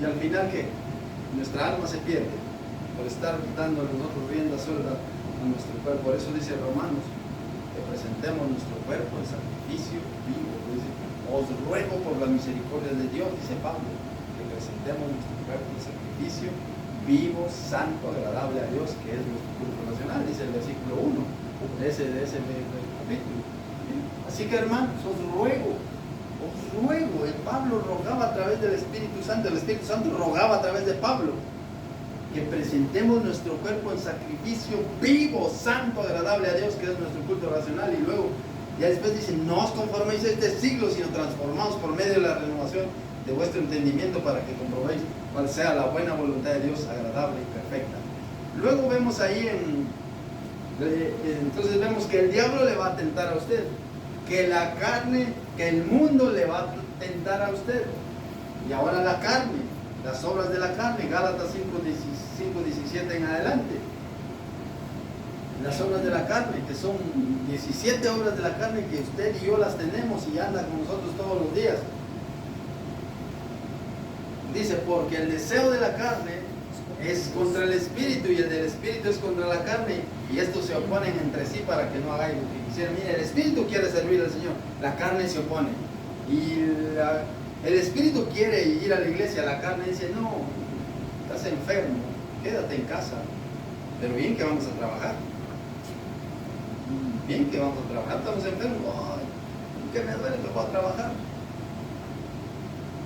Y al final, ¿qué? Nuestra alma se pierde por estar dando nosotros rienda suelta a nuestro cuerpo. Por eso dice Romanos, que presentemos nuestro cuerpo en sacrificio vivo. Dice, os ruego por la misericordia de Dios, dice Pablo, que presentemos nuestro cuerpo en sacrificio vivo, santo, agradable a Dios, que es nuestro culto nacional, dice el versículo 1 de ese capítulo. Así que, hermanos, os ruego, el Pablo rogaba a través del Espíritu Santo, el Espíritu Santo rogaba a través de Pablo, que presentemos nuestro cuerpo en sacrificio vivo, santo, agradable a Dios, que es nuestro culto racional. Y luego, ya después dice, no os conforméis a este siglo, sino transformaos por medio de la renovación de vuestro entendimiento, para que comprobéis cuál sea la buena voluntad de Dios, agradable y perfecta. Luego vemos ahí entonces vemos que el diablo le va a tentar a usted, que la carne, que el mundo le va a tentar a usted. Y ahora la carne, las obras de la carne, Gálatas 5:17 en adelante. Las obras de la carne, que son 17 obras de la carne que usted y yo las tenemos y anda con nosotros todos los días. Dice, porque el deseo de la carne es contra el espíritu y el del espíritu es contra la carne, y estos se oponen entre sí para que no hagáis lo que quisieran. Mire, el espíritu quiere servir al Señor, la carne se opone. Y el espíritu quiere ir a la iglesia, la carne dice, no, estás enfermo, quédate en casa. Pero bien que vamos a trabajar. Bien que vamos a trabajar, estamos enfermos. Ay, que me duele que voy a trabajar.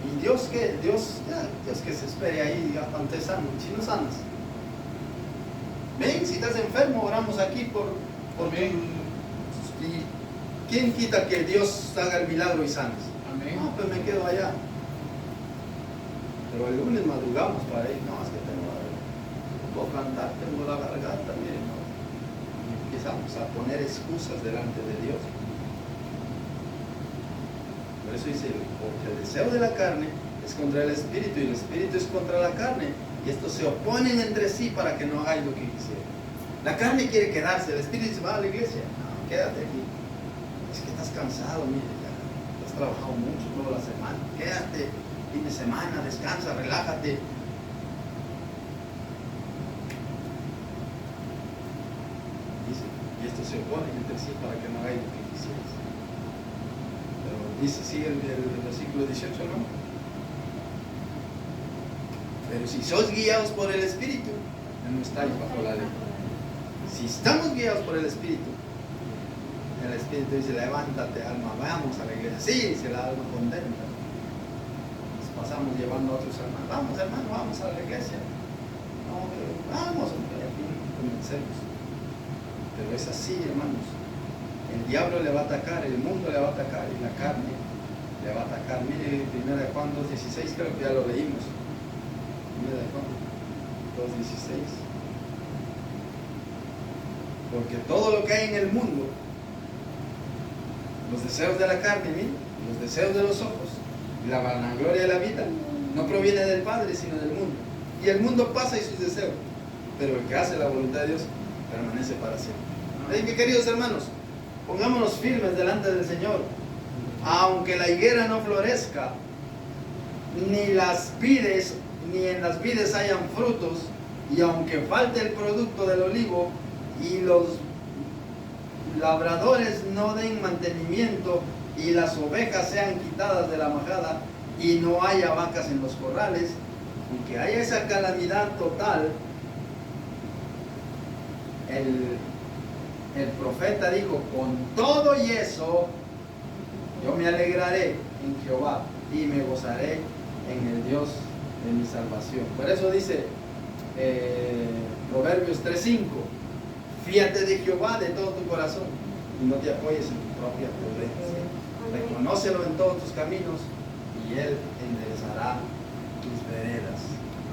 Y Dios que se espere ahí hasta estés sano, si no sanas. Ven, si estás enfermo, oramos aquí por bien. Y ¿quién quita que Dios haga el milagro y sanes? Amén. No, pues me quedo allá. Pero el lunes madrugamos para ir. No, es que puedo cantar, tengo la garganta, miren, ¿no? Y empezamos a poner excusas delante de Dios. Por eso dice, porque el deseo de la carne es contra el espíritu y el espíritu es contra la carne, y estos se oponen entre sí para que no hagáis lo que quisieran. La carne quiere quedarse, el espíritu dice, va a la iglesia, no, quédate aquí. Es que estás cansado, mire, ya has trabajado mucho toda la semana, quédate, fin de semana, descansa, relájate. Dice, y estos se oponen entre sí para que no hagáis lo que quisieras. Dice, sigue el versículo 18, ¿no? Pero si sois guiados por el Espíritu, no estáis bajo la ley. Si estamos guiados por el Espíritu dice, levántate, alma, vamos a la iglesia. Sí, dice la alma contenta. Nos pasamos llevando a otros hermanos. Vamos, hermano, vamos a la iglesia. No, vamos, aquí comencemos. Pero es así, hermanos. El diablo le va a atacar, el mundo le va a atacar y la carne le va a atacar. Mire, 1 Juan 2:16, creo que ya lo leímos. 1 Juan 2:16. Porque todo lo que hay en el mundo, los deseos de la carne, mire, los deseos de los ojos y la vanagloria de la vida, no proviene del Padre, sino del mundo. Y el mundo pasa y sus deseos, pero el que hace la voluntad de Dios permanece para siempre. Así que, queridos hermanos, pongámonos firmes delante del Señor. Aunque la higuera no florezca, ni en las vides hayan frutos, y aunque falte el producto del olivo, y los labradores no den mantenimiento, y las ovejas sean quitadas de la majada, y no haya vacas en los corrales, aunque haya esa calamidad total, el profeta dijo, con todo y eso, yo me alegraré en Jehová y me gozaré en el Dios de mi salvación. Por eso dice Proverbios 3:5, fíate de Jehová de todo tu corazón y no te apoyes en tu propia prudencia. Reconócelo en todos tus caminos y Él enderezará tus veredas.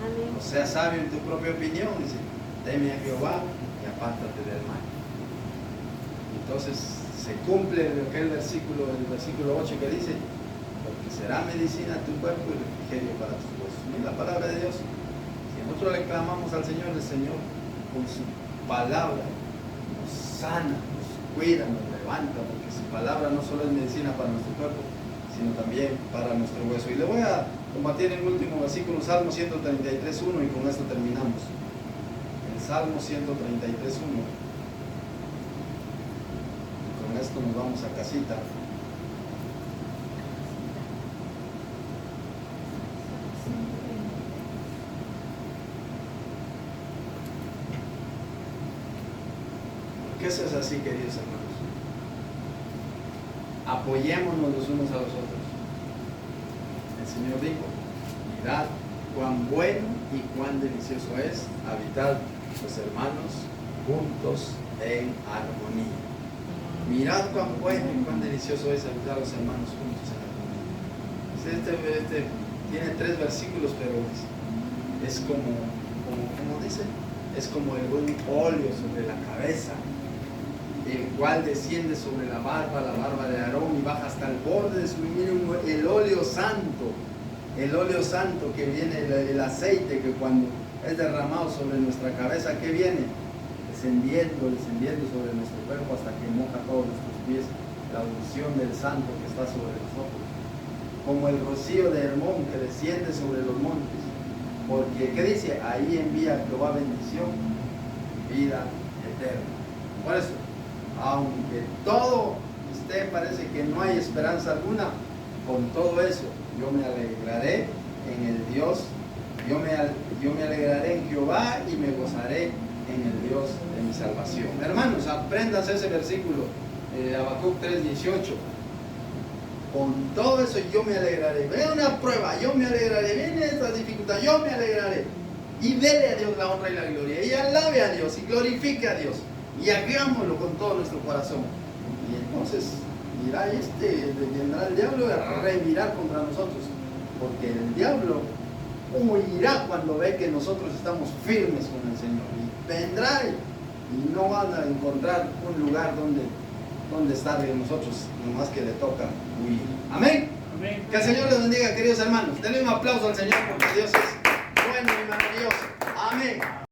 Amén. No seas sabio en tu propia opinión, dice, teme a Jehová y apártate del mal. Entonces se cumple aquel versículo, el versículo 8 que dice, porque será medicina a tu cuerpo y refrigerio para tus huesos. Mira la palabra de Dios. Si nosotros le clamamos al Señor con su palabra nos sana, nos cuida, nos levanta, porque su palabra no solo es medicina para nuestro cuerpo, sino también para nuestro hueso. Y le voy a compartir en el último versículo, Salmo 133.1, y con esto terminamos. El Salmo 133.1. Con esto nos vamos a casita. ¿Por qué eso es así, queridos hermanos? Apoyémonos los unos a los otros. El Señor dijo: mirad cuán bueno y cuán delicioso es habitar los hermanos juntos en armonía. Mirad cuán bueno y cuán delicioso es habitar los hermanos juntos en armonía. Este tiene 3 versículos, pero es como dice, es como el buen óleo sobre la cabeza, el cual desciende sobre la barba de Aarón y baja hasta el borde de su miembro, el óleo santo que viene, el aceite que cuando es derramado sobre nuestra cabeza, que viene descendiendo sobre nuestro cuerpo hasta que moja todos nuestros pies, la unción del santo que está sobre nosotros, como el rocío de Hermón que desciende sobre los montes, porque ¿qué dice? Ahí envía Jehová bendición, vida eterna. Por eso, aunque todo usted parece que no hay esperanza alguna, con todo eso yo me alegraré en el Dios, yo me alegraré en Jehová y me gozaré en el Dios de mi salvación. Hermanos, apréndanse ese versículo, Habacuc 3:18. Con todo eso yo me alegraré. Viene una prueba, yo me alegraré. Viene esta dificultad, yo me alegraré. Y dele a Dios la honra y la gloria. Y alabe a Dios y glorifique a Dios. Y hagámoslo con todo nuestro corazón. Y entonces dirá vendrá el diablo a revirar contra nosotros. Porque el diablo huirá cuando ve que nosotros estamos firmes con el Señor. Y vendrá y no van a encontrar un lugar donde estar de nosotros, nomás que le toca huir. Amén. Amén. Que el Señor les bendiga, queridos hermanos. Denle un aplauso al Señor porque Dios es bueno y maravilloso. Amén.